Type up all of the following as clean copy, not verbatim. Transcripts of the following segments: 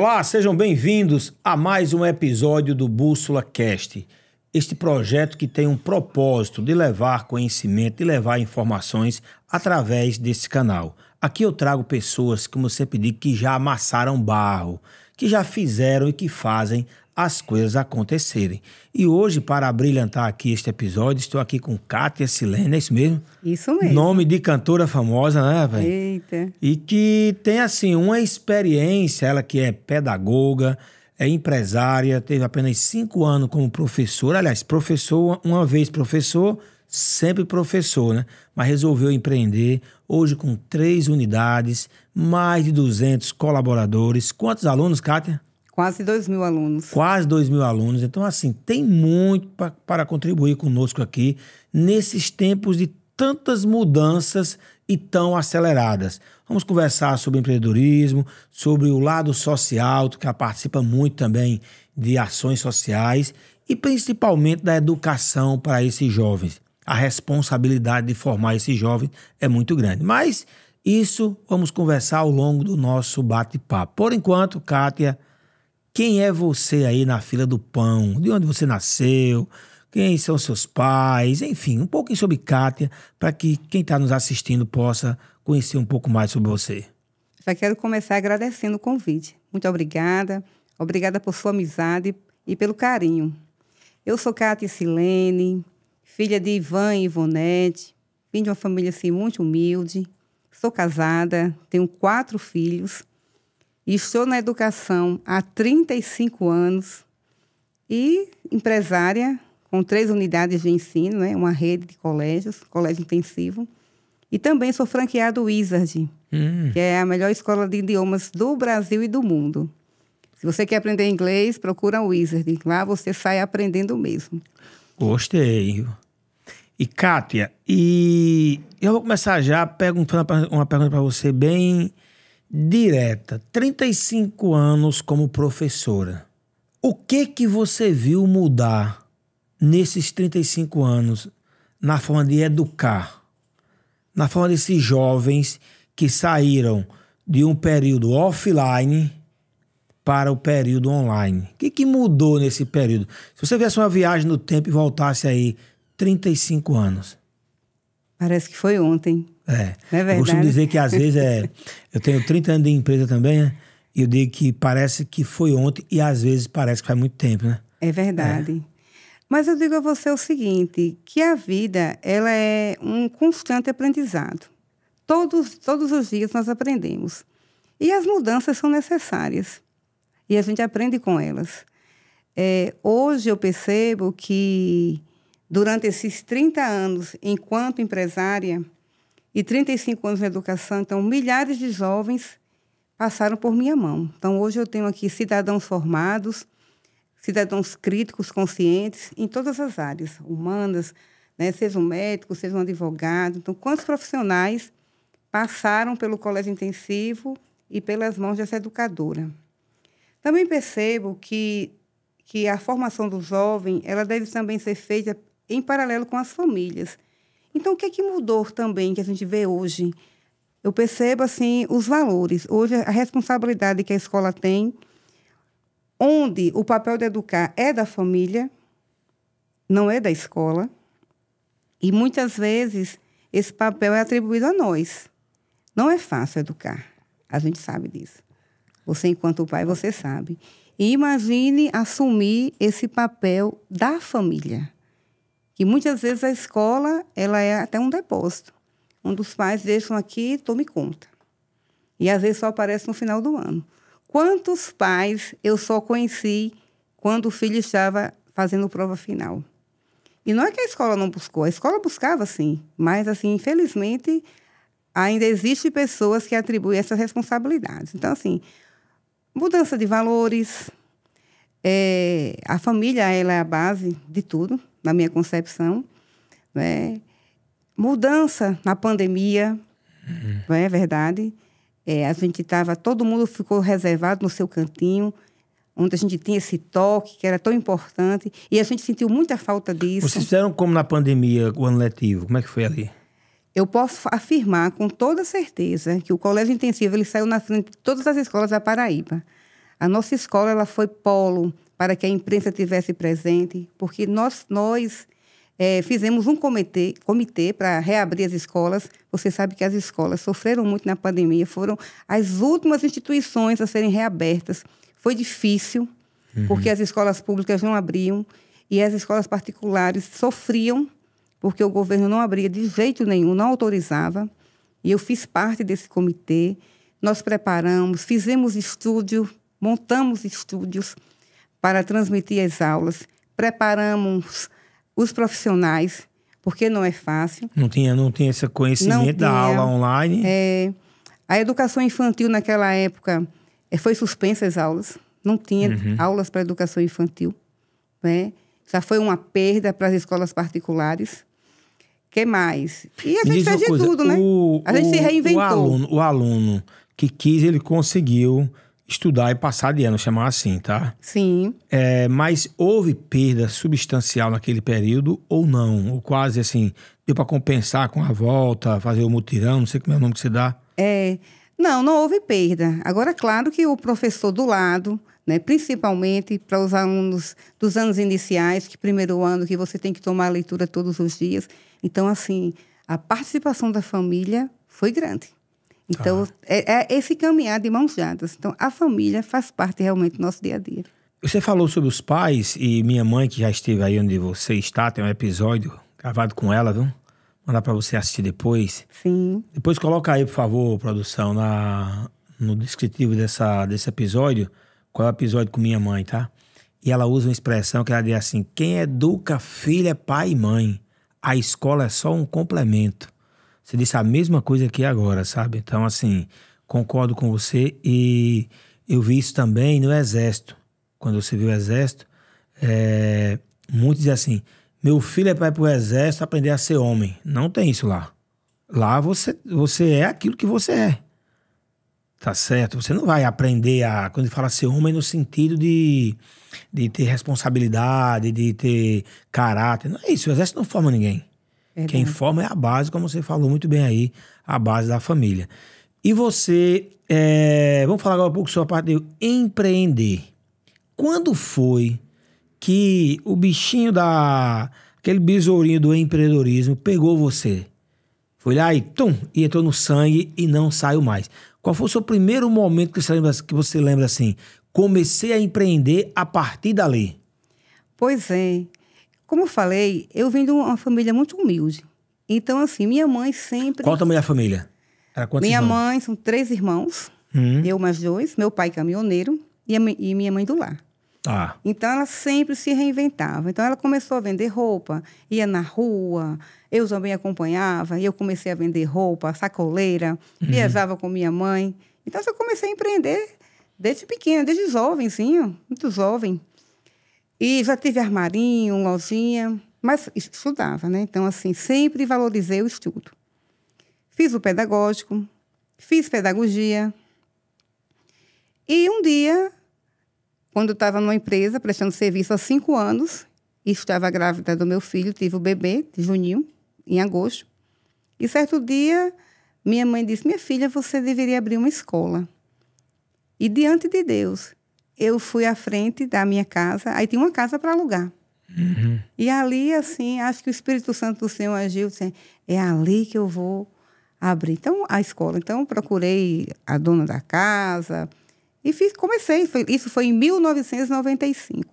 Olá, sejam bem-vindos a mais um episódio do Bússola Cast. Este projeto que tem um propósito de levar conhecimento, de levar informações através desse canal. Aqui eu trago pessoas, como eu sempre digo, que já amassaram barro, que já fizeram e que fazem as coisas acontecerem. E hoje, para brilhantar aqui este episódio, estou aqui com Kátia Silene, é isso mesmo? Isso mesmo. Nome de cantora famosa, né, velho? Eita. E que tem, assim, uma experiência, ela que é pedagoga, é empresária, teve apenas 5 anos como professora. Aliás, professor, uma vez professor, sempre professor, né? Mas resolveu empreender, hoje com 3 unidades, mais de 200 colaboradores. Quantos alunos, Kátia? Quase 2.000 alunos. Quase 2.000 alunos. Então, assim, tem muito para contribuir conosco aqui nesses tempos de tantas mudanças e tão aceleradas. Vamos conversar sobre empreendedorismo, sobre o lado social, que ela participa muito também de ações sociais e principalmente da educação para esses jovens. A responsabilidade de formar esses jovens é muito grande. Mas isso vamos conversar ao longo do nosso bate-papo. Por enquanto, Kátia, quem é você aí na fila do pão? De onde você nasceu? Quem são seus pais? Enfim, um pouquinho sobre Kátia, para que quem está nos assistindo possa conhecer um pouco mais sobre você. Já quero começar agradecendo o convite. Muito obrigada. Obrigada por sua amizade e pelo carinho. Eu sou Kátia Silene, filha de Ivan e Ivonete. Vim de uma família assim, muito humilde. Sou casada, tenho 4 filhos. E estou na educação há 35 anos. E empresária, com 3 unidades de ensino, né? Uma rede de colégios, colégio intensivo. E também sou franqueado Wizard, que é a melhor escola de idiomas do Brasil e do mundo. Se você quer aprender inglês, procura o Wizard. Lá você sai aprendendo mesmo. Gostei. E Kátia, eu vou começar já perguntando uma pergunta para você bem direta. 35 anos como professora. O que você viu mudar nesses 35 anos na forma de educar? Na forma desses jovens que saíram de um período offline para o período online. O que mudou nesse período? Se você viesse uma viagem no tempo e voltasse aí 35 anos. Parece que foi ontem. É. Não é verdade? Eu costumo dizer que às vezes eu tenho 30 anos de empresa também, né? E eu digo que parece que foi ontem e às vezes parece que faz muito tempo, né? É verdade. Mas eu digo a você o seguinte, que a vida ela é um constante aprendizado. Todos os dias nós aprendemos. E as mudanças são necessárias. E a gente aprende com elas. Hoje eu percebo que durante esses 30 anos enquanto empresária e 35 anos na educação, então milhares de jovens passaram por minha mão. Então hoje eu tenho aqui cidadãos formados, cidadãos críticos, conscientes, em todas as áreas, humanas, né? Seja um médico, seja um advogado. Então, quantos profissionais passaram pelo colégio intensivo e pelas mãos dessa educadora? Também percebo que a formação do jovem ela deve também ser feita em paralelo com as famílias. Então, o que é que mudou também, que a gente vê hoje? Eu percebo, assim, os valores. Hoje, a responsabilidade que a escola tem, onde o papel de educar é da família, não é da escola. E, muitas vezes, esse papel é atribuído a nós. Não é fácil educar. A gente sabe disso. Você, enquanto pai, você sabe. E imagine assumir esse papel da família. Que, muitas vezes, a escola ela é até um depósito, onde os pais deixam aqui, tome conta. E, às vezes, só aparece no final do ano. Quantos pais eu só conheci quando o filho estava fazendo prova final? E não é que a escola não buscou, a escola buscava, sim, mas, assim, infelizmente, ainda existem pessoas que atribuem essas responsabilidades. Então, assim, mudança de valores, a família ela é a base de tudo, na minha concepção, né? Mudança na pandemia, não é verdade? A gente todo mundo ficou reservado no seu cantinho, onde a gente tinha esse toque, que era tão importante, e a gente sentiu muita falta disso. Vocês fizeram como na pandemia, o ano letivo? Como é que foi ali? Eu posso afirmar com toda certeza que o colégio intensivo ele saiu na frente de todas as escolas da Paraíba. A nossa escola ela foi polo para que a imprensa estivesse presente, porque nós fizemos um comitê para reabrir as escolas. Você sabe que as escolas sofreram muito na pandemia, foram as últimas instituições a serem reabertas. Foi difícil, porque as escolas públicas não abriam e as escolas particulares sofriam, porque o governo não abria de jeito nenhum, não autorizava. E eu fiz parte desse comitê. Nós preparamos, fizemos estúdio, montamos estúdios para transmitir as aulas, preparamos os profissionais, porque não é fácil. Não tinha esse conhecimento da aula online? A educação infantil naquela época foi suspensa as aulas, não tinha aulas para educação infantil, né? Já foi uma perda para as escolas particulares. Que mais? E a gente fez de tudo, né? A gente se reinventou. O aluno que quis, ele conseguiu estudar e passar de ano, chamar assim, tá? Sim. Mas houve perda substancial naquele período ou não? Ou quase assim, deu para compensar com a volta, fazer o mutirão, não sei como é o nome que você dá? Não houve perda. Agora, claro que o professor do lado, né, principalmente para os alunos dos anos iniciais, que primeiro ano que você tem que tomar a leitura todos os dias. Então, assim, a participação da família foi grande. Então, é esse caminhar de mãos dadas. Então, a família faz parte realmente do nosso dia a dia. Você falou sobre os pais e minha mãe, que já esteve aí onde você está, tem um episódio gravado com ela, viu? Mandar para você assistir depois. Sim. Depois coloca aí, por favor, produção, no descritivo desse episódio, qual é o episódio com minha mãe, tá? E ela usa uma expressão que ela diz assim: quem educa filho é pai e mãe. A escola é só um complemento. Você disse a mesma coisa aqui agora, sabe? Então, assim, concordo com você. E eu vi isso também no Exército. Quando você viu o Exército, muitos dizem assim: meu filho é para ir para o Exército aprender a ser homem. Não tem isso lá. Lá você é aquilo que você é. Tá certo? Você não vai aprender quando fala ser homem, no sentido de ter responsabilidade, de ter caráter. Não é isso. O Exército não forma ninguém. Quem forma é a base, como você falou muito bem aí, a base da família. E você, vamos falar agora um pouco sobre a parte de empreender. Quando foi que o bichinho aquele besourinho do empreendedorismo pegou você? Foi lá e entrou no sangue e não saiu mais. Qual foi o seu primeiro momento que você lembra assim? Comecei a empreender a partir dali. Pois é. Como eu falei, eu vim de uma família muito humilde. Então, assim, minha mãe sempre... Qual o tamanho da família? Era quantos Minha irmãos? mãe, são 3 irmãos. Eu mais 2. Meu pai caminhoneiro e minha mãe do lar. Então, ela sempre se reinventava. Então, ela começou a vender roupa, ia na rua, eu também acompanhava, e eu comecei a vender roupa, sacoleira, viajava com minha mãe. Então, eu comecei a empreender desde pequena, desde jovenzinho, muito jovem. E já tive armarinho, lojinha, mas estudava, né? Então, assim, sempre valorizei o estudo. Fiz o pedagógico, fiz pedagogia. E um dia, quando eu estava numa empresa, prestando serviço há 5 anos, e estava grávida do meu filho, tive o bebê, de Juninho, em agosto. E certo dia, minha mãe disse: minha filha, você deveria abrir uma escola. E diante de Deus, eu fui à frente da minha casa, aí tinha uma casa para alugar. E ali, assim, acho que o Espírito Santo do Senhor agiu, assim, é ali que eu vou abrir. Então, a escola. Então, procurei a dona da casa e comecei. Isso foi em 1995.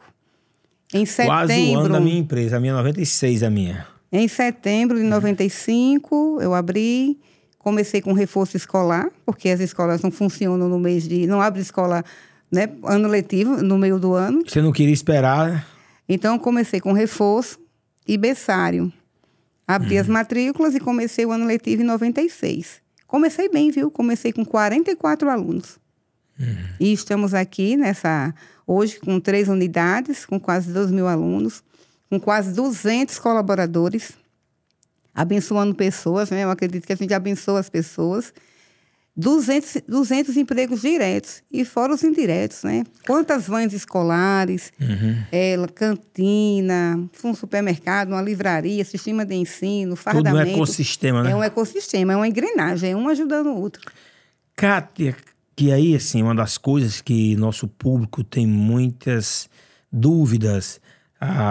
Em setembro... Quase o ano da minha empresa, a minha 96, a minha. Em setembro de 95, eu abri, comecei com reforço escolar, porque as escolas não funcionam no mês de... Não abre escola, né, ano letivo, no meio do ano. Você não queria esperar, né? Então, comecei com reforço e berçário. Abri as matrículas e comecei o ano letivo em 96. Comecei bem, viu? Comecei com 44 alunos. E estamos aqui hoje com 3 unidades, com quase 2.000 alunos, com quase 200 colaboradores, abençoando pessoas, né? Eu acredito que a gente abençoa as pessoas. 200 empregos diretos e fora os indiretos, né? Quantas vans escolares, cantina, um supermercado, uma livraria, sistema de ensino, fardamento. Tudo um ecossistema, né? É um ecossistema, é uma engrenagem, é um ajudando o outro. Kátia, que aí, assim, uma das coisas que nosso público tem muitas dúvidas,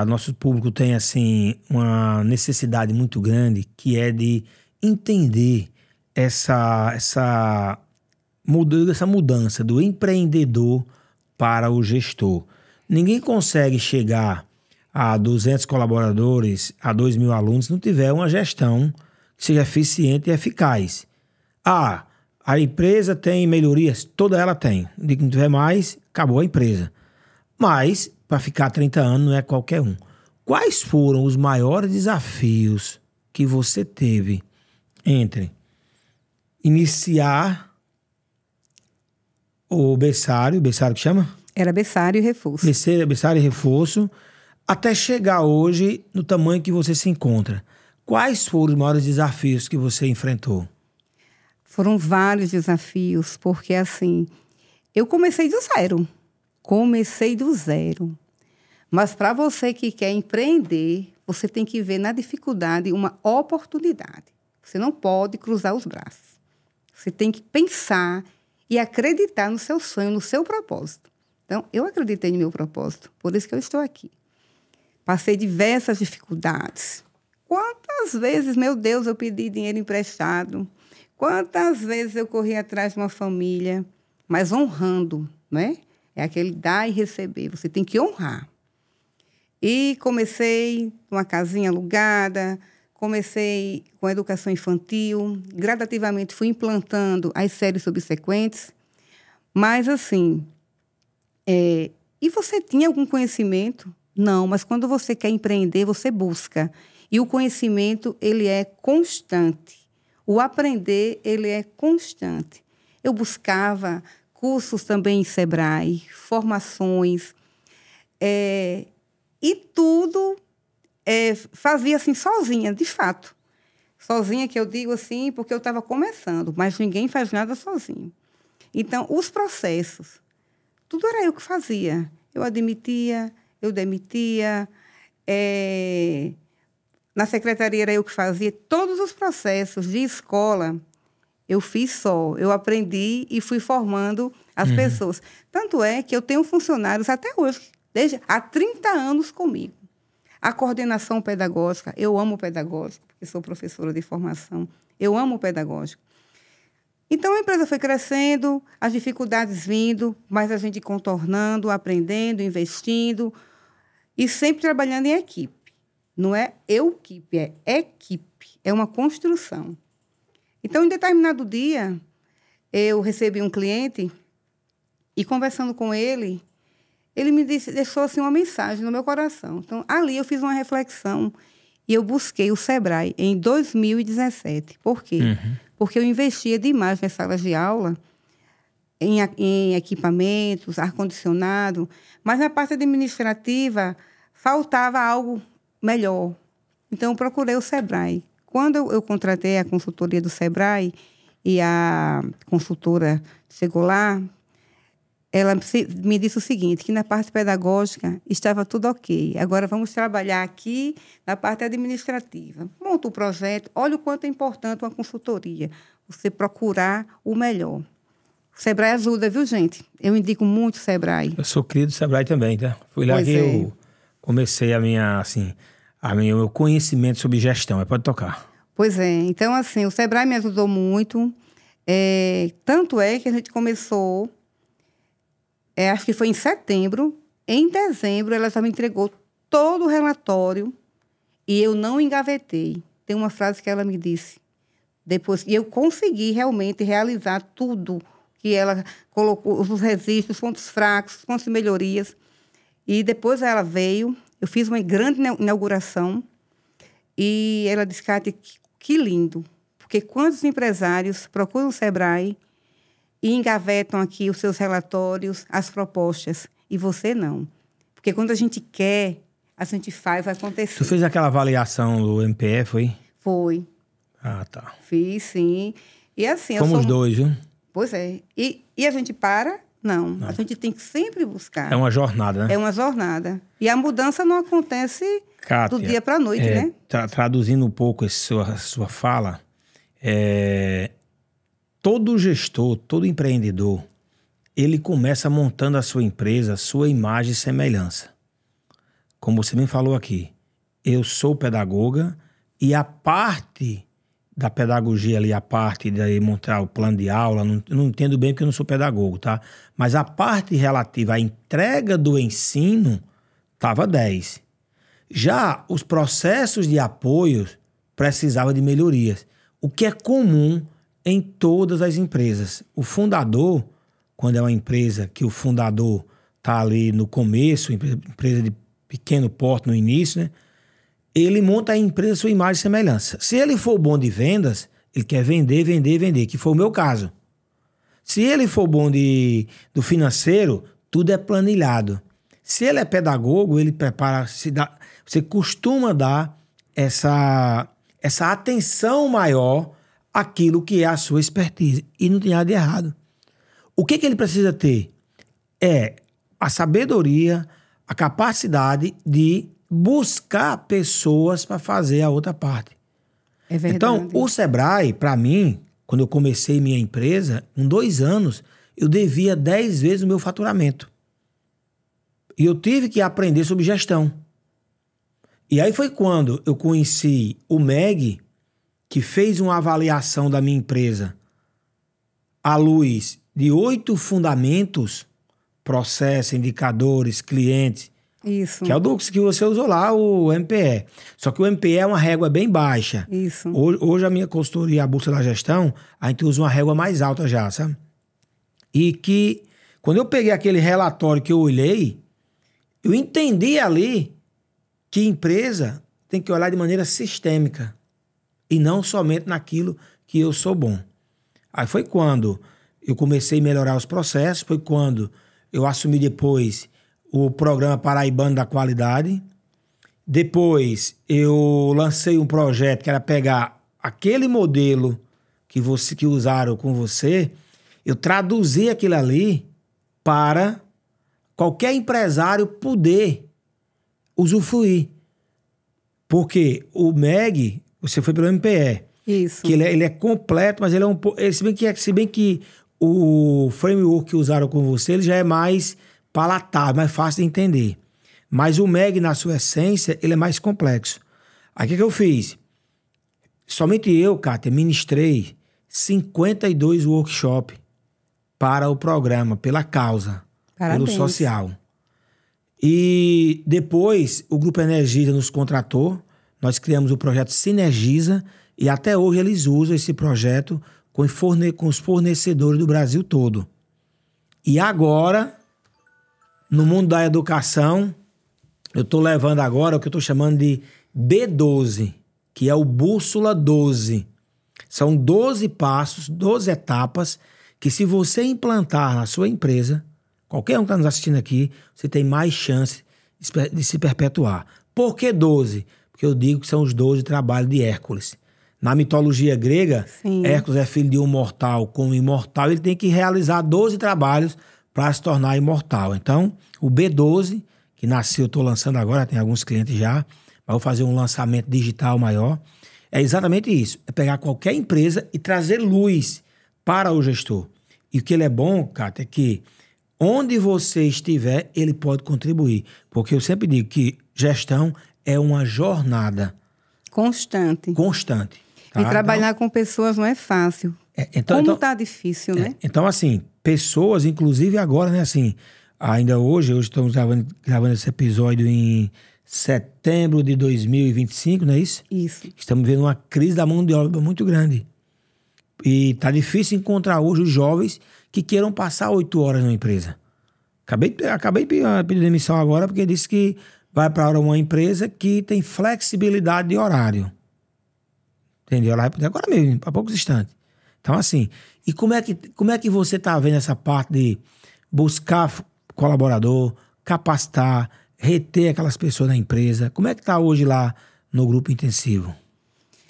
nosso público tem, assim, uma necessidade muito grande, que é de entender essa mudança do empreendedor para o gestor. Ninguém consegue chegar a 200 colaboradores, a 2.000 alunos, se não tiver uma gestão que seja eficiente e eficaz. A empresa tem melhorias? Toda ela tem. De que não tiver mais, acabou a empresa. Mas, para ficar 30 anos, não é qualquer um. Quais foram os maiores desafios que você teve entre iniciar o berçário que chama? Era berçário e reforço. Berçário e reforço, até chegar hoje no tamanho que você se encontra. Quais foram os maiores desafios que você enfrentou? Foram vários desafios, porque assim, eu comecei do zero. Mas para você que quer empreender, você tem que ver na dificuldade uma oportunidade. Você não pode cruzar os braços. Você tem que pensar e acreditar no seu sonho, no seu propósito. Então, eu acreditei no meu propósito, por isso que eu estou aqui. Passei diversas dificuldades. Quantas vezes, meu Deus, eu pedi dinheiro emprestado? Quantas vezes eu corri atrás de uma família, mas honrando, né? É aquele dar e receber, você tem que honrar. E comecei uma casinha alugada, comecei com a educação infantil, gradativamente fui implantando as séries subsequentes, mas assim, e você tinha algum conhecimento? Não, mas quando você quer empreender, você busca. E o conhecimento, ele é constante. O aprender, ele é constante. Eu buscava cursos também em Sebrae, formações, e tudo fazia assim sozinha, de fato. Sozinha, que eu digo assim, porque eu estava começando, mas ninguém faz nada sozinho. Então, os processos, tudo era eu que fazia. Eu admitia, eu demitia, na secretaria era eu que fazia. Todos os processos de escola eu fiz só. Eu aprendi e fui formando as pessoas. Tanto é que eu tenho funcionários até hoje, há 30 anos comigo. A coordenação pedagógica, eu amo o pedagógico, porque sou professora de formação. Eu amo o pedagógico. Então, a empresa foi crescendo, as dificuldades vindo, mas a gente contornando, aprendendo, investindo e sempre trabalhando em equipe. Não é eu-equipe, é equipe, é uma construção. Então, em determinado dia, eu recebi um cliente e, conversando com ele, ele me deixou assim, uma mensagem no meu coração. Então, ali eu fiz uma reflexão e eu busquei o Sebrae em 2017. Por quê? Porque eu investia demais nas salas de aula, em equipamentos, ar-condicionado, mas na parte administrativa faltava algo melhor. Então, eu procurei o Sebrae. Quando eu contratei a consultoria do Sebrae e a consultora chegou lá, ela me disse o seguinte, que na parte pedagógica estava tudo ok. Agora vamos trabalhar aqui na parte administrativa. Monta o projeto, olha o quanto é importante uma consultoria. Você procurar o melhor. O Sebrae ajuda, viu, gente? Eu indico muito o Sebrae. Eu sou cria do Sebrae também, tá? Foi lá que eu comecei o meu conhecimento sobre gestão. Pode tocar. Pois é. Então, assim, o Sebrae me ajudou muito. Tanto é que a gente começou... acho que foi em setembro. Em dezembro, ela já me entregou todo o relatório e eu não engavetei. Tem uma frase que ela me disse. Depois, e eu consegui realmente realizar tudo que ela colocou, os registros, os pontos fracos, os pontos de melhorias. E depois ela veio, eu fiz uma grande inauguração e ela disse, Kátia, que lindo. Porque quantos empresários procuram o Sebrae e engavetam aqui os seus relatórios, as propostas, e você não. Porque quando a gente quer, a gente faz, vai acontecer. Tu fez aquela avaliação do MPF, foi? Foi. Ah, tá. Fiz, sim. E assim... Fomos dois, viu? Pois é. E a gente para? Não. A gente tem que sempre buscar. É uma jornada, né? É uma jornada. E a mudança não acontece, Kátia, do dia para a noite, né? Traduzindo um pouco a sua fala, todo gestor, todo empreendedor, ele começa montando a sua empresa, sua imagem e semelhança. Como você me falou aqui, eu sou pedagoga e a parte da pedagogia ali, a parte de montar o plano de aula, não entendo bem porque eu não sou pedagogo, tá? Mas a parte relativa à entrega do ensino estava 10. Já os processos de apoio precisavam de melhorias, o que é comum em todas as empresas. O fundador, quando é uma empresa que o fundador está ali no começo, empresa de pequeno porte no início, né? Ele monta a empresa sua imagem e semelhança. Se ele for bom de vendas, ele quer vender, vender, vender, que foi o meu caso. Se ele for bom do financeiro, tudo é planilhado. Se ele é pedagogo, ele prepara, você costuma dar essa atenção maior àquilo que é a sua expertise. E não tem nada de errado. O que ele precisa ter? É a sabedoria, a capacidade de buscar pessoas para fazer a outra parte. É verdade. Então, o Sebrae, para mim, quando eu comecei minha empresa, em 2 anos, eu devia 10 vezes o meu faturamento. E eu tive que aprender sobre gestão. E aí foi quando eu conheci o MEG, que fez uma avaliação da minha empresa à luz de 8 fundamentos, processo, indicadores, clientes. Isso. Que é o que você usou lá, o MPE. Só que o MPE é uma régua bem baixa. Isso. Hoje a minha consultoria, a Bolsa da Gestão, a gente usa uma régua mais alta já, sabe? E que, quando eu peguei aquele relatório que eu olhei, eu entendi ali que empresa tem que olhar de maneira sistêmica e não somente naquilo que eu sou bom. Aí foi quando eu comecei a melhorar os processos, foi quando eu assumi depois o programa Paraibano da Qualidade. Depois eu lancei um projeto que era pegar aquele modelo que usaram com você, eu traduzi aquilo ali para qualquer empresário poder usufruir. Porque o MEG, você foi pelo MPE. Isso. Que ele é completo, mas ele é um pouco... Se bem que o framework que usaram com você, ele já é mais palatável, mais fácil de entender. Mas o MEG, na sua essência, ele é mais complexo. Aí o que eu fiz? Somente eu, Kátia, ministrei 52 workshops para o programa, pela causa, Parabéns. pelo social. E depois o Grupo Energisa nos contratou, nós criamos o projeto Sinergiza e até hoje eles usam esse projeto com os fornecedores do Brasil todo. E agora, no mundo da educação, eu estou levando agora o que eu estou chamando de B12, que é o Bússola 12. São 12 passos, 12 etapas, que se você implantar na sua empresa, qualquer um que está nos assistindo aqui, você tem mais chance de se perpetuar. Por que 12? Porque eu digo que são os 12 trabalhos de Hércules. Na mitologia grega, Sim. Hércules é filho de um mortal com um imortal, ele tem que realizar 12 trabalhos para se tornar imortal. Então, o B12, que nasceu, eu estou lançando agora, tem alguns clientes já, mas vou fazer um lançamento digital maior, é exatamente isso. É pegar qualquer empresa e trazer luz para o gestor. E o que ele é bom, Cátia, é que onde você estiver, ele pode contribuir. Porque eu sempre digo que gestão é uma jornada. Constante. Tá? E trabalhar com pessoas não é fácil. Como tá difícil, né? Então, assim, pessoas, inclusive agora, né, assim, ainda hoje estamos gravando esse episódio em setembro de 2025, não é isso? Isso. Estamos vendo uma crise da mão de obra muito grande. E tá difícil encontrar hoje os jovens que queiram passar 8 horas numa empresa. Acabei de pedir demissão agora porque disse que vai para uma empresa que tem flexibilidade de horário. Entendeu? Ela vai poder agora mesmo, há poucos instantes. Então, assim, e como é que você está vendo essa parte de buscar colaborador, capacitar, reter aquelas pessoas na empresa? Como é que está hoje lá no grupo intensivo?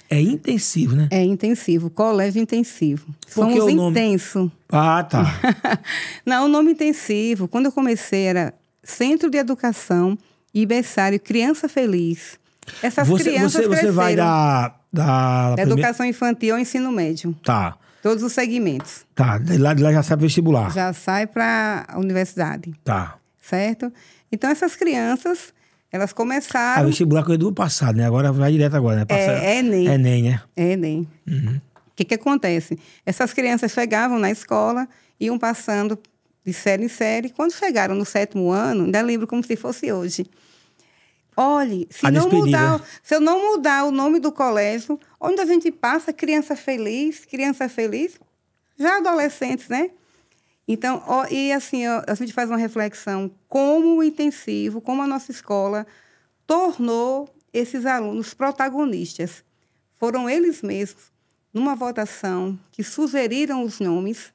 É intensivo, né? É intensivo, colégio intensivo. Porque Somos o nome... intenso. Ah, tá. Não, o nome intensivo, quando eu comecei era Centro de Educação e Berçário Criança Feliz. Essas crianças você vai cresceram. da Educação infantil ao ensino médio. Tá. Todos os segmentos. Tá, de lá já sai para vestibular. Já sai para a universidade. Tá. Certo? Então, essas crianças, elas começaram... A vestibular que eu do passado, né? Agora vai direto agora, né? É Enem. É Enem, né? É Enem. Uhum. O que acontece? Essas crianças chegavam na escola, iam passando de série em série. Quando chegaram no 7º ano, ainda lembro como se fosse hoje. Olhe, se eu não mudar o nome do colégio, onde a gente passa, criança feliz, já adolescentes, né? Então, e assim, a gente faz uma reflexão como o intensivo, como a nossa escola tornou esses alunos protagonistas. Foram eles mesmos, numa votação, que sugeriram os nomes,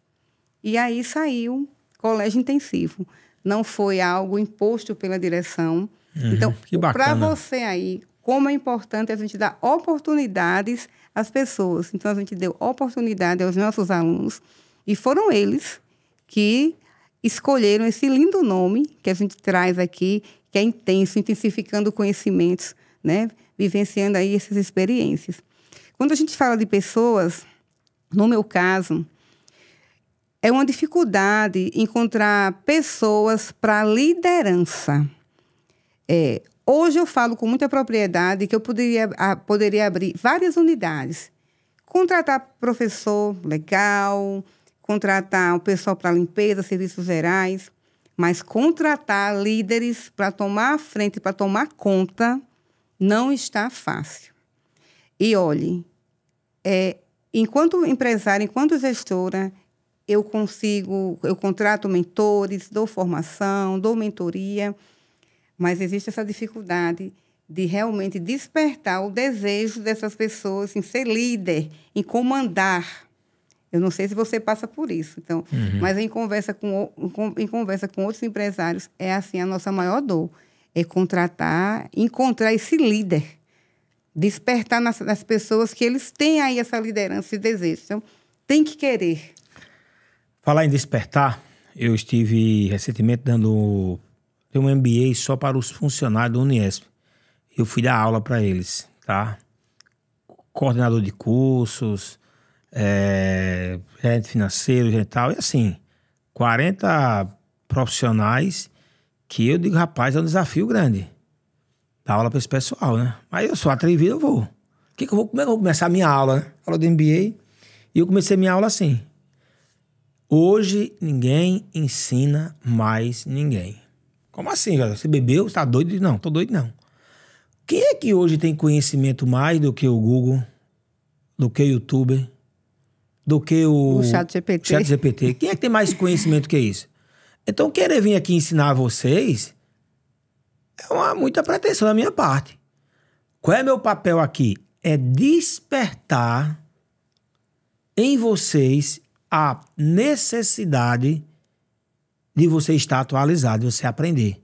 e aí saiu colégio intensivo. Não foi algo imposto pela direção. Então, para você aí, como é importante a gente dar oportunidades às pessoas. Então, a gente deu oportunidade aos nossos alunos e foram eles que escolheram esse lindo nome que a gente traz aqui, que é intenso, intensificando conhecimentos, né? Vivenciando aí essas experiências. Quando a gente fala de pessoas, no meu caso, é uma dificuldade encontrar pessoas para liderança. Hoje eu falo com muita propriedade que eu poderia abrir várias unidades. Contratar professor, legal, contratar o pessoal para limpeza, serviços gerais, mas contratar líderes para tomar a frente, para tomar conta, não está fácil. E olhe, enquanto empresária, enquanto gestora, eu contrato mentores, dou formação, dou mentoria, mas existe essa dificuldade de realmente despertar o desejo dessas pessoas em ser líder, em comandar. Eu não sei se você passa por isso, então, mas em conversa com outros empresários, é assim a nossa maior dor, é contratar, encontrar esse líder, despertar nas pessoas que eles têm aí essa liderança e desejo. Então, tem que querer. Falar em despertar, eu estive recentemente dando um MBA só para os funcionários do Uniesp. Eu fui dar aula para eles, tá? Coordenador de cursos, gerente financeiro, gerente tal, e assim, 40 profissionais que eu digo, rapaz, é um desafio grande. Dar aula para esse pessoal, né? Mas eu sou atrevido, eu vou. Como é que eu vou começar a minha aula, né? Aula do MBA. E eu comecei minha aula assim. Hoje, ninguém ensina mais ninguém. Como assim, galera? Você bebeu? Você tá doido? Não, tô doido não. Quem é que hoje tem conhecimento mais do que o Google, do que o YouTuber, do que o ChatGPT? Quem é que tem mais conhecimento que isso? Então, querer vir aqui ensinar vocês é muita pretensão da minha parte. Qual é meu papel aqui? É despertar em vocês a necessidade de você estar atualizado, de você aprender.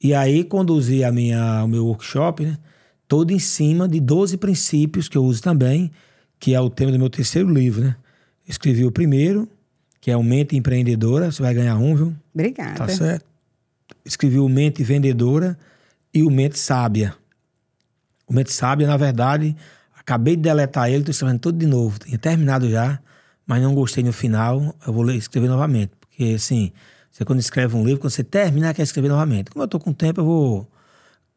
E aí, conduzir o meu workshop, né, todo em cima de 12 princípios que eu uso também, que é o tema do meu 3º livro, né? Escrevi o primeiro, que é o Mente Empreendedora. Você vai ganhar um, viu? Obrigada. Tá certo? Escrevi o Mente Vendedora e o Mente Sábia. O Mente Sábia, na verdade, acabei de deletar ele, estou escrevendo tudo de novo. Tinha terminado já, mas não gostei no final, eu vou escrever novamente. Porque, assim, você quando escreve um livro, quando você termina, quer escrever novamente. Como eu tô com tempo, o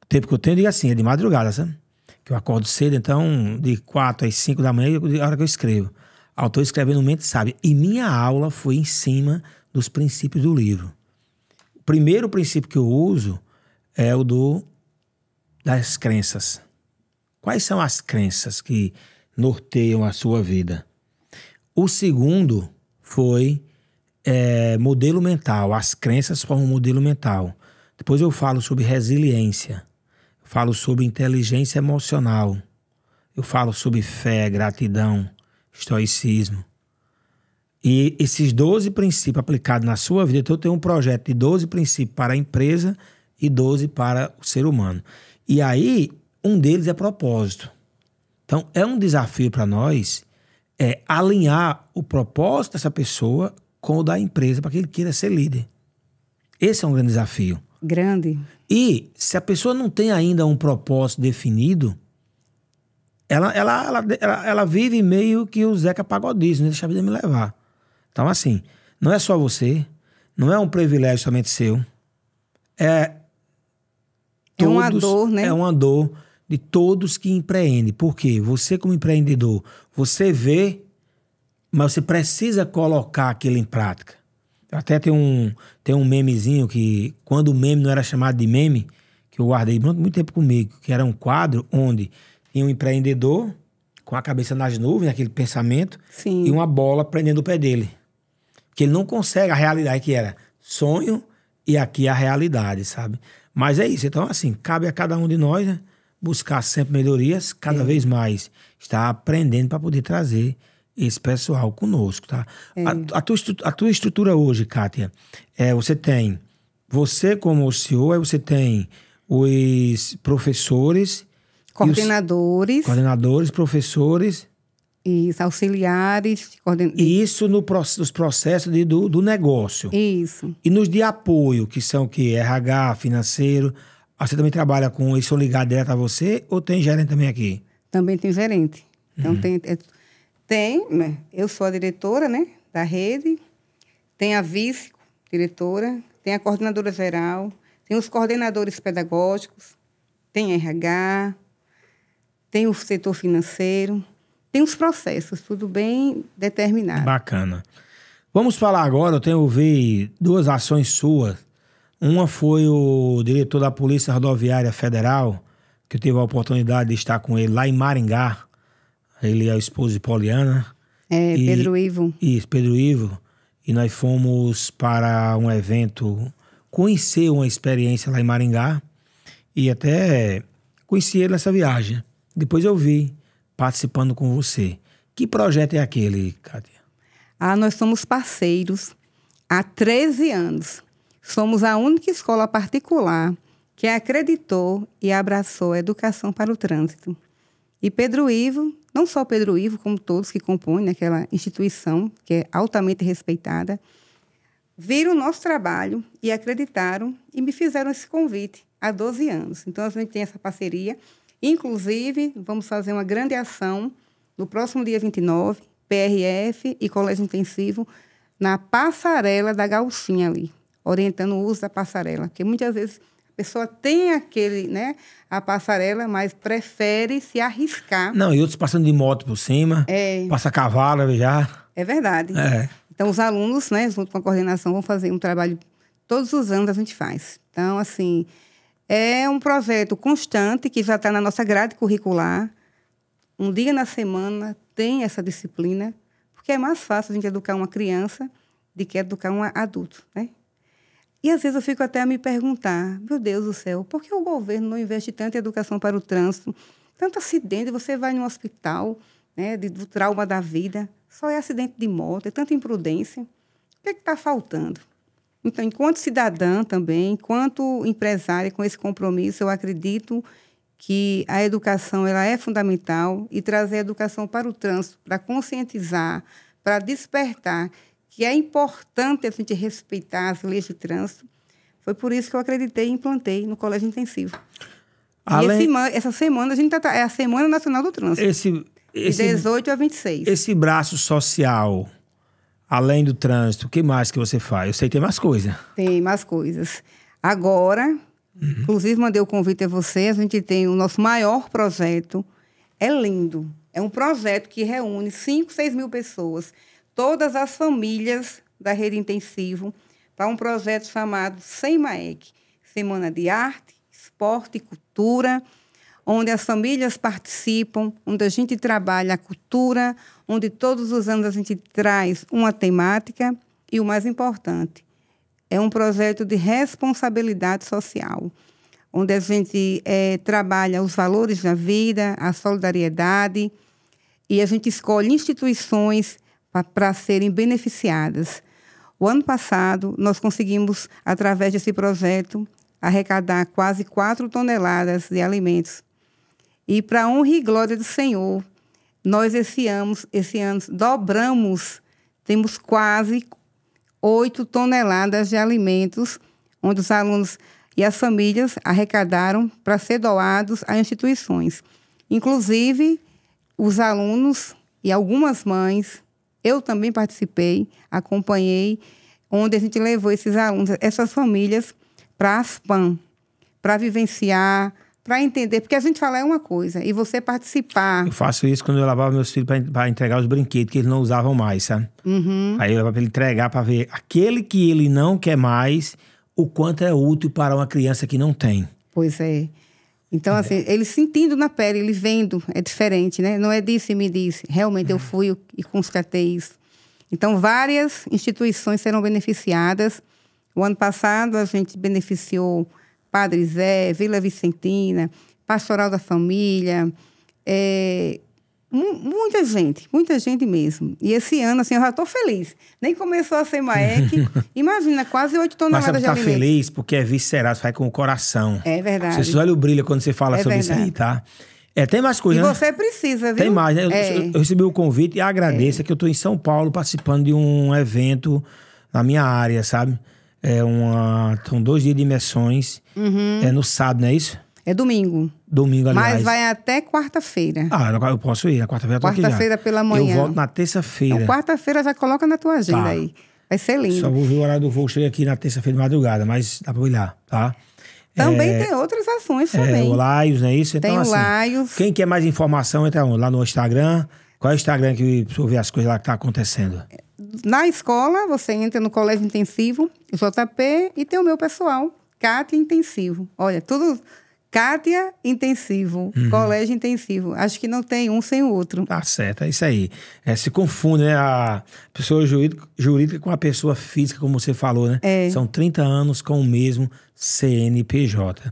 tempo que eu tenho, eu digo assim, é de madrugada, sabe? Que eu acordo cedo, então, de 4 às 5 da manhã, é a hora que eu escrevo. Eu estou escrevendo Mente Sábia. E minha aula foi em cima dos princípios do livro. O primeiro princípio que eu uso é o das crenças. Quais são as crenças que norteiam a sua vida? O segundo foi modelo mental. As crenças formam um modelo mental. Depois eu falo sobre resiliência. Eu falo sobre inteligência emocional. Eu falo sobre fé, gratidão, estoicismo. E esses 12 princípios aplicados na sua vida, então eu tenho um projeto de 12 princípios para a empresa e 12 para o ser humano. E aí, um deles é propósito. Então, é um desafio para nós alinhar o propósito dessa pessoa com o da empresa, para que ele queira ser líder. Esse é um grande desafio. Grande. E se a pessoa não tem ainda um propósito definido, ela vive meio que o Zeca Pagodismo, deixa a vida me levar. Então, assim, não é só você, não é um privilégio somente seu, é uma dor, né? É uma dor de todos que empreendem. Por quê? Você, como empreendedor, você vê, mas você precisa colocar aquilo em prática. Até tem um memezinho que, quando o meme não era chamado de meme, que eu guardei muito tempo comigo, que era um quadro onde tinha um empreendedor com a cabeça nas nuvens, aquele pensamento, Sim. e uma bola prendendo o pé dele. Que ele não consegue a realidade, que era sonho e aqui a realidade, sabe? Mas é isso. Então, assim, cabe a cada um de nós, né, buscar sempre melhorias, cada vez mais estar aprendendo para poder trazer esse pessoal conosco, tá? A tua estrutura hoje, Kátia, você tem você como o CEO, aí você tem os professores... Coordenadores, professores... Isso, auxiliares. E isso nos processos do negócio. Isso. E nos de apoio, que são o quê? RH, financeiro. Você também trabalha com isso ligado direto a você ou tem gerente também aqui? Também tem gerente. Então, né? Eu sou a diretora, né, da rede, tem a vice-diretora, tem a coordenadora geral, tem os coordenadores pedagógicos, tem RH, tem o setor financeiro, tem os processos, tudo bem determinado. Bacana. Vamos falar agora, eu ouvi 2 ações suas. Uma foi o diretor da Polícia Rodoviária Federal, que eu tive a oportunidade de estar com ele lá em Maringá. Ele é o esposo de Poliana. Pedro Ivo. Isso, Pedro Ivo. E nós fomos para um evento, conhecer uma experiência lá em Maringá. E até conheci ele nessa viagem. Depois eu vi participando com você. Que projeto é aquele, Kátia? Nós somos parceiros há 13 anos. Somos a única escola particular que acreditou e abraçou a educação para o trânsito. E Pedro Ivo, não só Pedro Ivo, como todos que compõem aquela instituição, que é altamente respeitada, viram o nosso trabalho e acreditaram e me fizeram esse convite há 12 anos. Então, a gente tem essa parceria. Inclusive, vamos fazer uma grande ação no próximo dia 29, PRF e Colégio Intensivo, na passarela da Gauchinha ali, orientando o uso da passarela. Porque muitas vezes a pessoa tem a passarela, mas prefere se arriscar. Não, e outros passando de moto por cima, passa cavalo já. É verdade. Então, os alunos, né, junto com a coordenação, vão fazer um trabalho, todos os anos a gente faz. Então, assim, é um projeto constante que já está na nossa grade curricular. Um dia na semana tem essa disciplina, porque é mais fácil a gente educar uma criança do que educar um adulto, né? E, às vezes, eu fico até a me perguntar, meu Deus do céu, por que o governo não investe tanto em educação para o trânsito? Tanto acidente, você vai num hospital, né, do trauma da vida, só é acidente de moto, é tanta imprudência. O que é que está faltando? Então, enquanto cidadã também, enquanto empresária com esse compromisso, eu acredito que a educação ela é fundamental e trazer a educação para o trânsito, para conscientizar, para despertar que é importante a gente respeitar as leis de trânsito. Foi por isso que eu acreditei e implantei no Colégio Intensivo. E essa semana, é a Semana Nacional do Trânsito. De 18 a 26. Esse braço social, além do trânsito, o que mais que você faz? Eu sei que tem mais coisas. Tem mais coisas. Agora, inclusive mandei o convite a você, a gente tem o nosso maior projeto. É lindo. É um projeto que reúne 5, 6 mil pessoas, todas as famílias da rede intensivo, para um projeto chamado SEMAEC, Semana de Arte, Esporte e Cultura, onde as famílias participam, onde a gente trabalha a cultura, onde todos os anos a gente traz uma temática e, o mais importante, é um projeto de responsabilidade social, onde a gente trabalha os valores da vida, a solidariedade, e a gente escolhe instituições para serem beneficiadas. O ano passado, nós conseguimos, através desse projeto, arrecadar quase 4 toneladas de alimentos. E, para a honra e glória do Senhor, nós esse ano dobramos, temos quase 8 toneladas de alimentos, onde os alunos e as famílias arrecadaram para ser doados a instituições. Inclusive, os alunos e algumas mães, eu também participei, acompanhei, onde a gente levou esses alunos, essas famílias, para as PAN, para vivenciar, para entender, porque a gente fala é uma coisa, e você participar. Eu faço isso quando eu levava meus filhos para entregar os brinquedos que eles não usavam mais, sabe? Aí eu levava para ele entregar, para ver aquele que ele não quer mais, o quanto é útil para uma criança que não tem. Pois é. Então, assim, ele sentindo na pele, ele vendo, é diferente, né? Não é disse e me disse. Realmente eu fui e constatei isso. Então, várias instituições serão beneficiadas. O ano passado, a gente beneficiou Padre Zé, Vila Vicentina, Pastoral da Família, muita gente mesmo. E esse ano, assim, eu já estou feliz. Nem começou a ser Maek. Imagina, quase 8 toneladas de alimentos. Mas você tá feliz porque é visceral, você vai com o coração. É verdade. Vocês olham o brilho quando você fala sobre isso aí, tá? Tem mais coisa, e né? você precisa, viu? Tem mais, né? Eu recebi o convite e agradeço que eu estou em São Paulo participando de um evento na minha área, sabe? São 2 dias de imersões. É no sábado, não é isso? É domingo. Domingo, aliás. Mas vai até quarta-feira. Eu posso ir. Na quarta-feira eu tô aqui já. Quarta-feira pela manhã. Eu volto na terça-feira. Então, quarta-feira já coloca na tua agenda aí. Vai ser lindo. Só vou ver o horário do voo. Cheguei aqui na terça-feira de madrugada, mas dá pra olhar, tá? Também tem outras ações também. O Laios, não é isso? Então, tem o Laios. Quem quer mais informação, entra lá no Instagram. Qual é o Instagram que você vê as coisas lá que tá acontecendo? Na escola, você entra no Colégio Intensivo, JP, e tem o meu pessoal, Kátia Intensivo. Olha, tudo... Kátia Intensivo, Colégio Intensivo. Acho que não tem um sem o outro. Tá certo, é isso aí. Se confunde, né? A pessoa jurídica com a pessoa física, como você falou, né? São 30 anos com o mesmo CNPJ.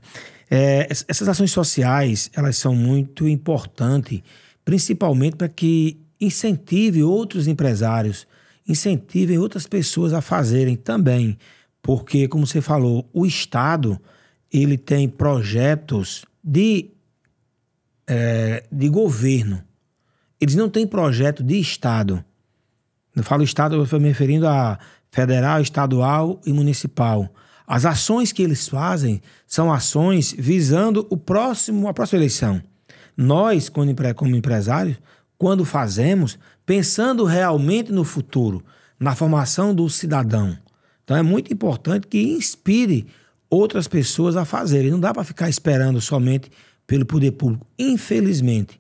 Essas ações sociais, elas são muito importantes, principalmente para que incentive outros empresários, incentivem outras pessoas a fazerem também. Porque, como você falou, o Estado... ele tem projetos de governo. Eles não têm projeto de Estado. Eu falo Estado, eu estou me referindo a federal, estadual e municipal. As ações que eles fazem são ações visando a próxima eleição. Nós, como empresários, quando fazemos, pensando realmente no futuro, na formação do cidadão. Então é muito importante que inspire outras pessoas a fazerem. Não dá para ficar esperando somente pelo poder público. Infelizmente.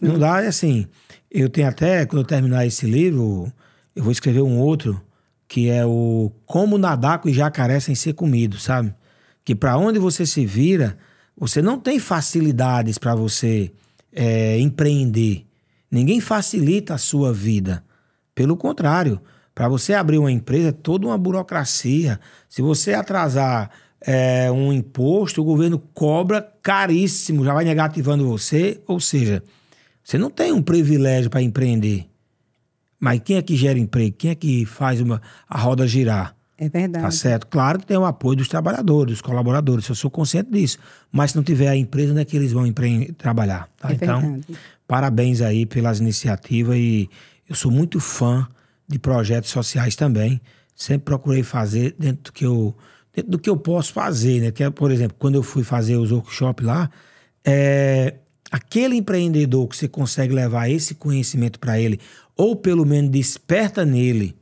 Não dá, assim. Eu tenho até, quando eu terminar esse livro, eu vou escrever um outro, que é o Como Nadar com os Jacarés Sem Ser Comido, sabe? Que para onde você se vira, você não tem facilidades para você empreender. Ninguém facilita a sua vida. Pelo contrário, para você abrir uma empresa é toda uma burocracia. Se você atrasar um imposto, o governo cobra caríssimo, já vai negativando você. Ou seja, você não tem um privilégio para empreender. Mas quem é que gera emprego? Quem é que faz a roda girar? É verdade. Tá certo? Claro que tem o apoio dos trabalhadores, dos colaboradores. Eu sou consciente disso. Mas se não tiver a empresa, onde é que eles vão trabalhar? Tá? Então, parabéns aí pelas iniciativas. E eu sou muito fã de projetos sociais também. Sempre procurei fazer dentro do que eu posso fazer, né? Que é, por exemplo, quando eu fui fazer os workshops lá, aquele empreendedor que você consegue levar esse conhecimento para ele, ou pelo menos desperta nele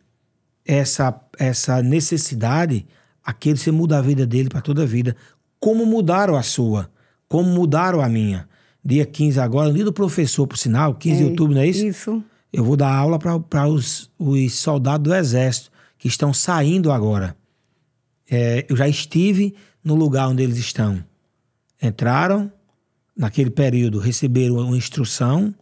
essa necessidade, aquele você muda a vida dele para toda a vida. Como mudaram a sua, como mudaram a minha. Dia 15 agora, no dia do professor, por sinal, 15 de outubro, não é isso? Isso. Eu vou dar aula para os soldados do Exército que estão saindo agora. Eu já estive no lugar onde eles estão. Entraram, naquele período, receberam uma instrução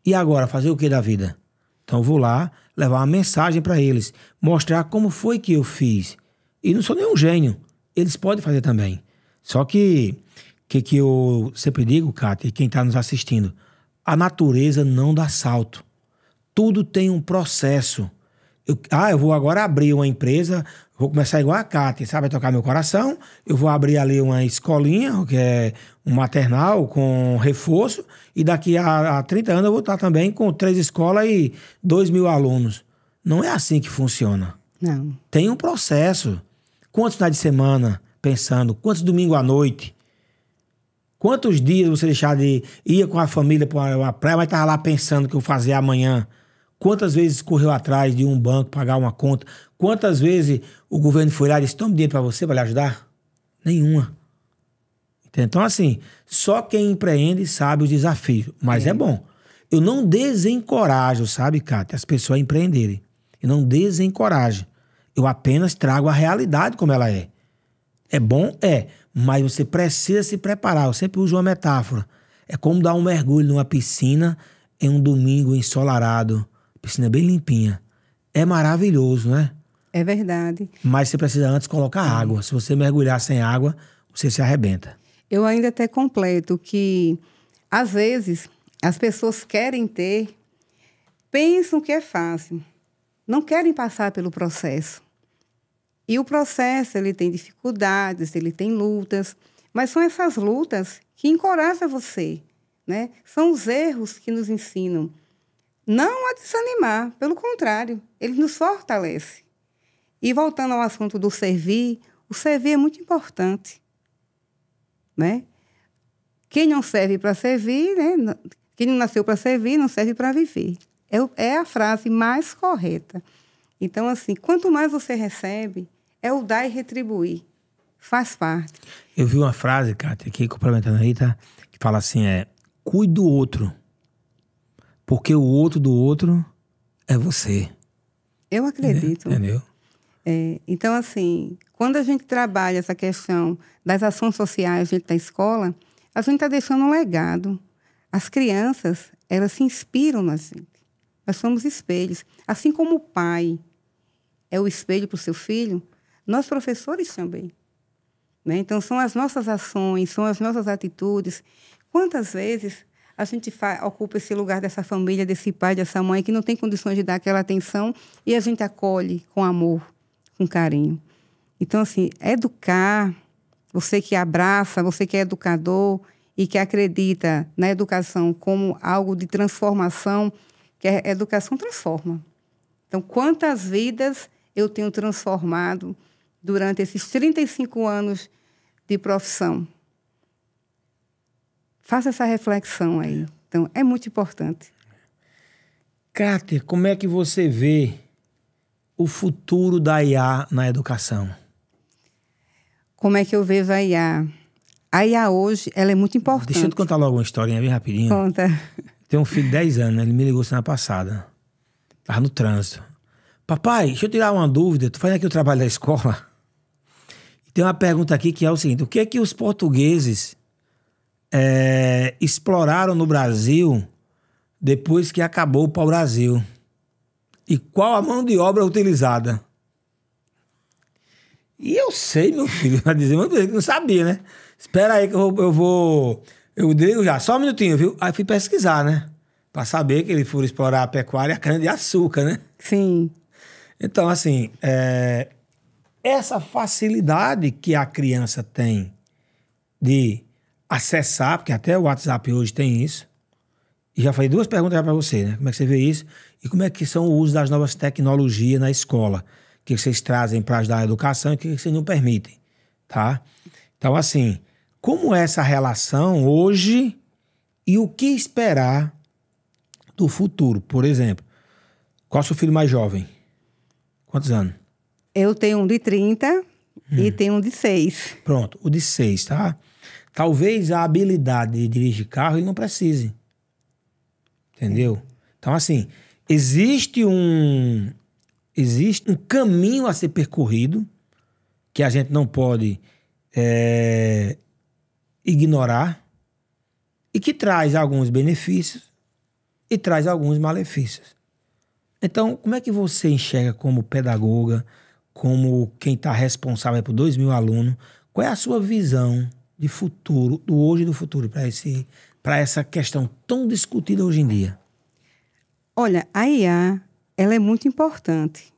e agora fazer o que da vida? Então eu vou lá levar uma mensagem para eles, mostrar como foi que eu fiz. E não sou nenhum gênio, eles podem fazer também. Só que eu sempre digo, Cátia, e quem está nos assistindo, a natureza não dá salto. Tudo tem um processo. Eu vou agora abrir uma empresa, vou começar igual a Cátia, sabe? Vai tocar meu coração. Eu vou abrir ali uma escolinha, que é um maternal com reforço, e daqui a 30 anos eu vou estar também com 3 escolas e 2.000 alunos. Não é assim que funciona. Não. Tem um processo. Quantos finais de semana pensando? Quantos domingos à noite? Quantos dias você deixar de ir com a família para uma praia, mas estava lá pensando o que eu fazer amanhã? Quantas vezes correu atrás de um banco pagar uma conta? Quantas vezes o governo foi lá e disse, toma dinheiro para você, para lhe ajudar? Nenhuma. Então, assim, só quem empreende sabe os desafios. Mas é bom. Eu não desencorajo, sabe, Cátia, as pessoas a empreenderem. Eu não desencorajo. Eu apenas trago a realidade como ela é. É bom? É. Mas você precisa se preparar. Eu sempre uso uma metáfora. É como dar um mergulho numa piscina em um domingo ensolarado. Piscina bem limpinha. É maravilhoso, né? É verdade. Mas você precisa antes colocar água. Se você mergulhar sem água, você se arrebenta. Eu ainda até completo que, às vezes, as pessoas querem ter, pensam que é fácil. Não querem passar pelo processo. E o processo, ele tem dificuldades, ele tem lutas, mas são essas lutas que encorajam você, né? São os erros que nos ensinam. Não a desanimar, pelo contrário, ele nos fortalece. E voltando ao assunto do servir, o servir é muito importante, né? Quem não serve para servir, né? Quem não nasceu para servir, não serve para viver. É a frase mais correta. Então, assim, quanto mais você recebe, é o dar e retribuir. Faz parte. Eu vi uma frase, Cátia, aqui, complementando aí, tá? Que fala assim, cuide do outro. Porque o outro do outro é você. Eu acredito. Entendeu? Então, assim, quando a gente trabalha essa questão das ações sociais dentro da escola, a gente está deixando um legado. As crianças, elas se inspiram na gente. Nós somos espelhos. Assim como o pai é o espelho para o seu filho, nós professores também. Né? Então, são as nossas ações, são as nossas atitudes. Quantas vezes a gente ocupa esse lugar dessa família, desse pai, dessa mãe, que não tem condições de dar aquela atenção e a gente acolhe com amor, com carinho. Então, assim, educar, você que abraça, você que é educador e que acredita na educação como algo de transformação, que a educação transforma. Então, quantas vidas eu tenho transformado durante esses 35 anos de profissão? Faça essa reflexão aí. Então, é muito importante. Cátia, como é que você vê o futuro da IA na educação? Como é que eu vejo a IA? A IA hoje, ela é muito importante. Deixa eu te contar logo uma historinha bem rapidinho. Conta. Tem um filho de 10 anos, né? Ele me ligou semana passada. Tava no trânsito. Papai, deixa eu tirar uma dúvida. Tu faz aqui o trabalho da escola? E tem uma pergunta aqui que é o seguinte. O que é que os portugueses exploraram no Brasil depois que acabou o pau-brasil? E qual a mão de obra utilizada? E eu sei, meu filho, vai dizer, mas não sabia, né? Espera aí que eu digo já, só um minutinho, viu? Aí fui pesquisar, né? Pra saber que eles foram explorar a pecuária e a cana-de-açúcar, né? Sim. Então, assim, essa facilidade que a criança tem de acessar, porque até o WhatsApp hoje tem isso, e já falei duas perguntas já pra você, né? Como é que você vê isso? E como é que são o uso das novas tecnologias na escola? O que vocês trazem para ajudar a educação e o que vocês não permitem, tá? Então, assim, como é essa relação hoje e o que esperar do futuro? Por exemplo, qual é o seu filho mais jovem? Quantos anos? Eu tenho um de 30 e tenho um de 6. Pronto, o de 6, tá? Talvez a habilidade de dirigir carro ele não precise. Entendeu? Então, assim, existe um caminho a ser percorrido que a gente não pode ignorar e que traz alguns benefícios e traz alguns malefícios. Então, como é que você enxerga como pedagoga, como quem está responsável por 2.000 alunos, qual é a sua visão de futuro, do hoje e do futuro, para essa questão tão discutida hoje em dia? Olha, a IA, ela é muito importante,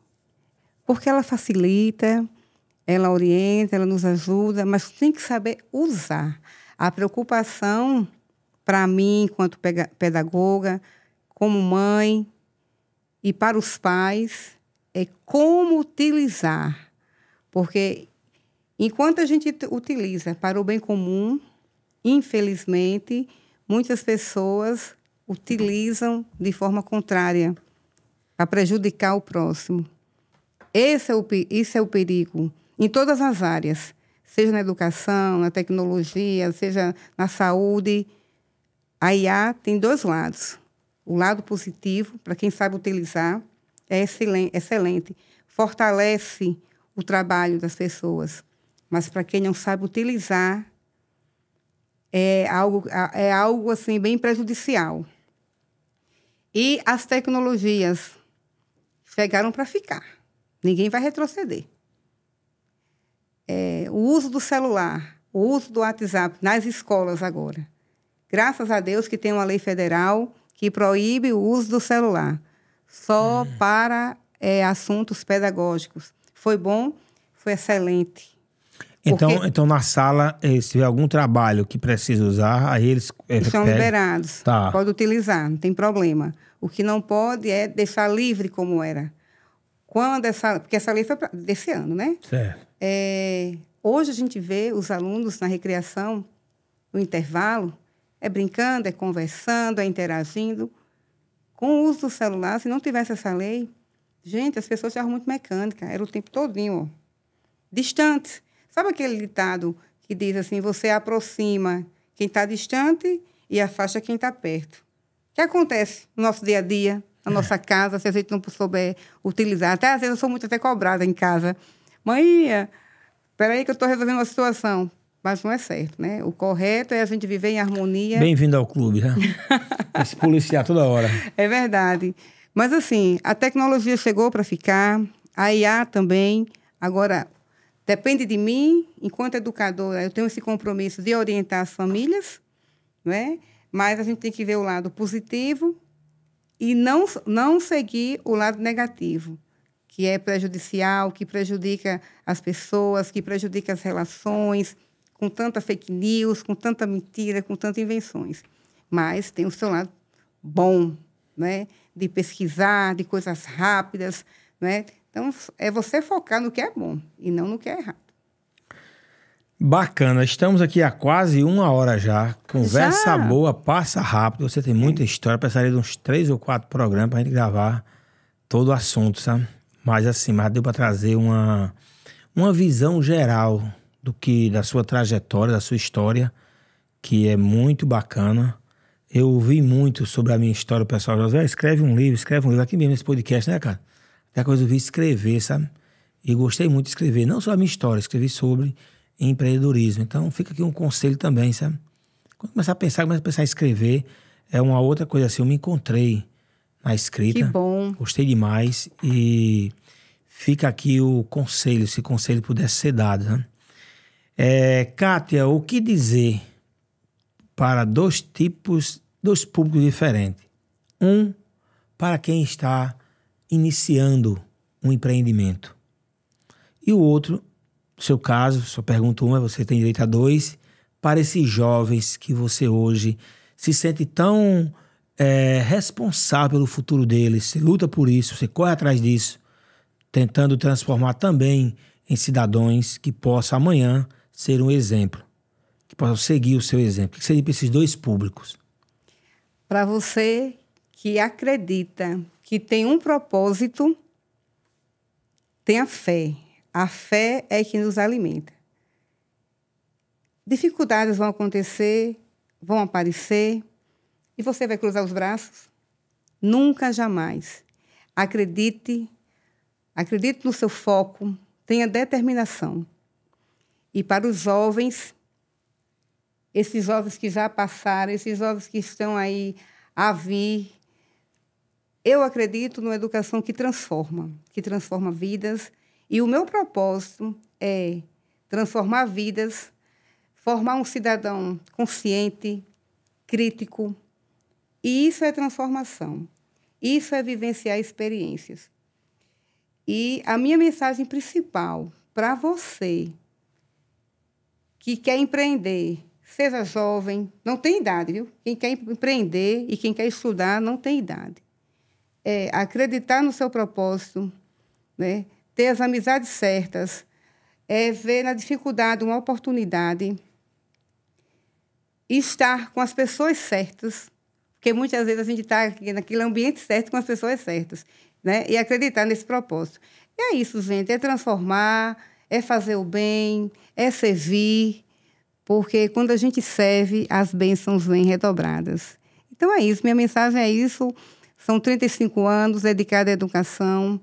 porque ela facilita, ela orienta, ela nos ajuda, mas tem que saber usar. A preocupação, para mim, enquanto pedagoga, como mãe, e para os pais, é como utilizar. Porque enquanto a gente utiliza para o bem comum, infelizmente, muitas pessoas utilizam de forma contrária para prejudicar o próximo. Esse é o perigo em todas as áreas, seja na educação, na tecnologia, seja na saúde. A IA tem dois lados. O lado positivo, para quem sabe utilizar, é excelente. Fortalece o trabalho das pessoas. Mas para quem não sabe utilizar, é algo assim, bem prejudicial. E as tecnologias chegaram para ficar. Ninguém vai retroceder. O uso do celular, o uso do WhatsApp nas escolas agora. Graças a Deus que tem uma lei federal que proíbe o uso do celular. Só para assuntos pedagógicos. Foi bom, foi excelente. Então, na sala, se tiver algum trabalho que precisa usar, aí eles são liberados. Tá. Pode utilizar, não tem problema. O que não pode é deixar livre como era. Porque essa lei foi desse ano, né? Certo. Hoje a gente vê os alunos na recreação, no intervalo, brincando, conversando, interagindo. Com o uso do celular, se não tivesse essa lei, gente, as pessoas estavam muito mecânicas, era o tempo todinho, distantes. Sabe aquele ditado que diz assim, você aproxima quem está distante e afasta quem está perto? O que acontece no nosso dia a dia, na nossa casa, se a gente não souber utilizar? Até às vezes eu sou muito cobrada em casa. Mãe, espera aí que eu estou resolvendo uma situação. Mas não é certo, né? O correto é a gente viver em harmonia. Bem-vindo ao clube, né? Se policiar toda hora. É verdade. Mas, assim, a tecnologia chegou para ficar, a IA também. Agora, depende de mim, enquanto educadora, eu tenho esse compromisso de orientar as famílias, né? Mas a gente tem que ver o lado positivo e não seguir o lado negativo, que é prejudicial, que prejudica as pessoas, que prejudica as relações, com tanta fake news, com tanta mentira, com tantas invenções. Mas tem o seu lado bom, né? De pesquisar, de coisas rápidas, né? Então, é você focar no que é bom e não no que é errado. Bacana. Estamos aqui há quase 1 hora já. Conversa boa, passa rápido. Você tem muita história. Precisaria de uns 3 ou 4 programas para a gente gravar todo o assunto, sabe? Mas deu para trazer uma visão geral da sua trajetória, da sua história, que é muito bacana. Eu ouvi muito sobre a minha história, o pessoal já disse, escreve um livro aqui mesmo nesse podcast, né, cara? Até coisa eu vi escrever, sabe? E gostei muito de escrever, não só a minha história, escrevi sobre empreendedorismo. Então fica aqui um conselho também, sabe? Quando começar a pensar em escrever, é uma outra coisa assim, eu me encontrei na escrita. Que bom. Gostei demais e fica aqui o conselho, se conselho pudesse ser dado, né? Kátia, o que dizer para dois públicos diferentes? Um, para quem está iniciando um empreendimento. E o outro, seu caso, sua pergunta uma, você tem direito a 2, para esses jovens que você hoje se sente tão responsável pelo futuro deles, você luta por isso, você corre atrás disso, tentando transformar também em cidadãos que possam amanhã ser um exemplo, que possam seguir o seu exemplo. O que seria para esses dois públicos? Para você que acredita que tem um propósito, tenha fé. A fé é que nos alimenta. Dificuldades vão acontecer, vão aparecer, e você vai cruzar os braços? Nunca, jamais. Acredite no seu foco, tenha determinação. E para os jovens, esses jovens que já passaram, esses jovens que estão aí a vir, eu acredito numa educação que transforma vidas. E o meu propósito é transformar vidas, formar um cidadão consciente, crítico. E isso é transformação. Isso é vivenciar experiências. E a minha mensagem principal para você que quer empreender, seja jovem, não tem idade, viu? Quem quer empreender e quem quer estudar não tem idade. É acreditar no seu propósito, né? Ter as amizades certas, ver na dificuldade uma oportunidade, estar com as pessoas certas, porque muitas vezes a gente está naquele ambiente certo com as pessoas certas, né? E acreditar nesse propósito. E é isso, gente, é transformar, é fazer o bem, é servir, porque quando a gente serve, as bênçãos vêm redobradas. Então é isso, minha mensagem é isso. São 35 anos dedicada à educação.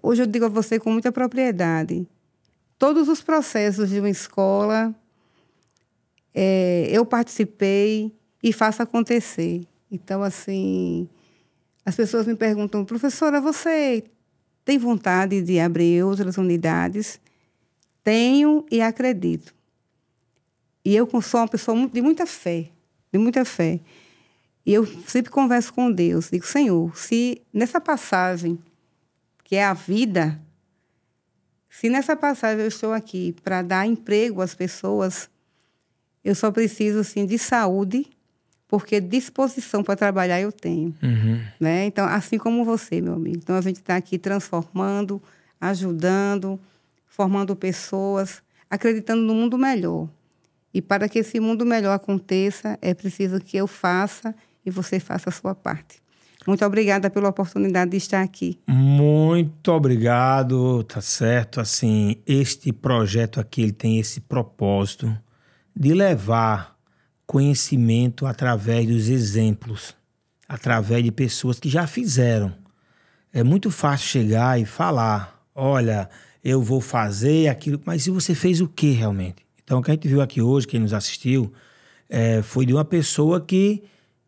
Hoje eu digo a você com muita propriedade, todos os processos de uma escola, eu participei e faço acontecer. Então, assim, as pessoas me perguntam, professora, você tem vontade de abrir outras unidades? Tenho e acredito. E eu sou uma pessoa de muita fé, de muita fé. E eu sempre converso com Deus, digo, Senhor, se nessa passagem, que é a vida, se nessa passagem eu estou aqui para dar emprego às pessoas, eu só preciso, assim, de saúde, porque disposição para trabalhar eu tenho. Né? Então, assim como você, meu amigo. Então, a gente está aqui transformando, ajudando, formando pessoas, acreditando no mundo melhor. E para que esse mundo melhor aconteça, é preciso que eu faça e você faça a sua parte. Muito obrigada pela oportunidade de estar aqui. Muito obrigado, tá certo. Assim, este projeto aqui, ele tem esse propósito de levar conhecimento através dos exemplos, através de pessoas que já fizeram. É muito fácil chegar e falar, olha, eu vou fazer aquilo, mas se você fez o que realmente? Então, o que a gente viu aqui hoje, quem nos assistiu, foi de uma pessoa que,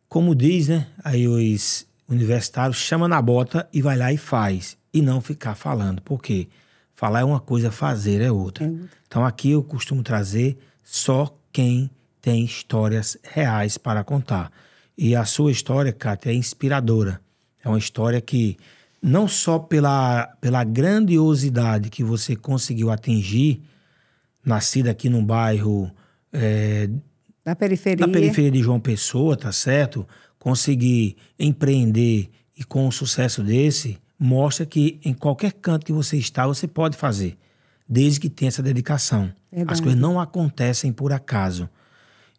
como diz, né, aí os universitários, chama na bota e vai lá e faz, e não ficar falando. Por quê? Falar é uma coisa, fazer é outra. Então, aqui eu costumo trazer só quem tem histórias reais para contar. E a sua história, Kátia, é inspiradora. É uma história que, não só pela grandiosidade que você conseguiu atingir, nascida aqui num bairro Da periferia de João Pessoa, tá certo? Conseguir empreender e com um sucesso desse, mostra que em qualquer canto que você está, você pode fazer, desde que tenha essa dedicação. Verdade. As coisas não acontecem por acaso.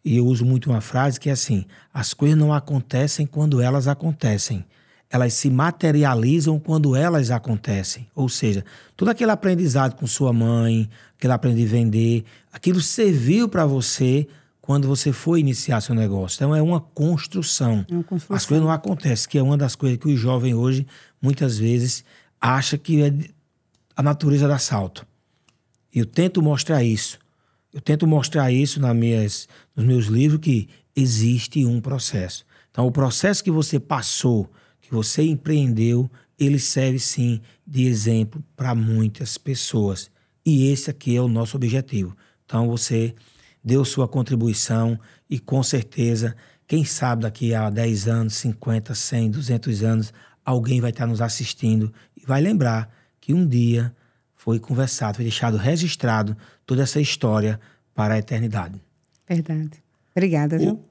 E eu uso muito uma frase que é assim, as coisas não acontecem quando elas acontecem. Elas se materializam quando elas acontecem. Ou seja, todo aquele aprendizado com sua mãe, aquele aprender a vender, aquilo serviu para você quando você foi iniciar seu negócio. Então, é uma construção. As coisas não acontecem, que é uma das coisas que o jovem hoje, muitas vezes, acha que é a natureza da salto. E eu tento mostrar isso. Eu tento mostrar isso nos meus livros, que existe um processo. Então, o processo que você passou, que você empreendeu, ele serve, sim, de exemplo para muitas pessoas. E esse aqui é o nosso objetivo. Então, você deu sua contribuição e, com certeza, quem sabe daqui a 10 anos, 50, 100, 200 anos, alguém vai estar nos assistindo e vai lembrar que um dia foi conversado, foi deixado registrado toda essa história para a eternidade. Verdade. Obrigada, viu?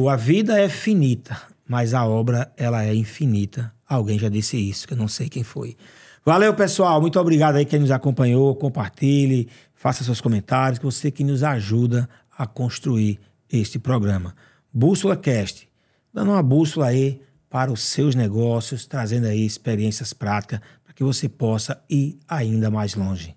A vida é finita, mas a obra, ela é infinita. Alguém já disse isso, que eu não sei quem foi. Valeu, pessoal. Muito obrigado aí quem nos acompanhou. Compartilhe, faça seus comentários, que você que nos ajuda a construir este programa. Bússola Cast, dando uma bússola aí para os seus negócios, trazendo aí experiências práticas para que você possa ir ainda mais longe.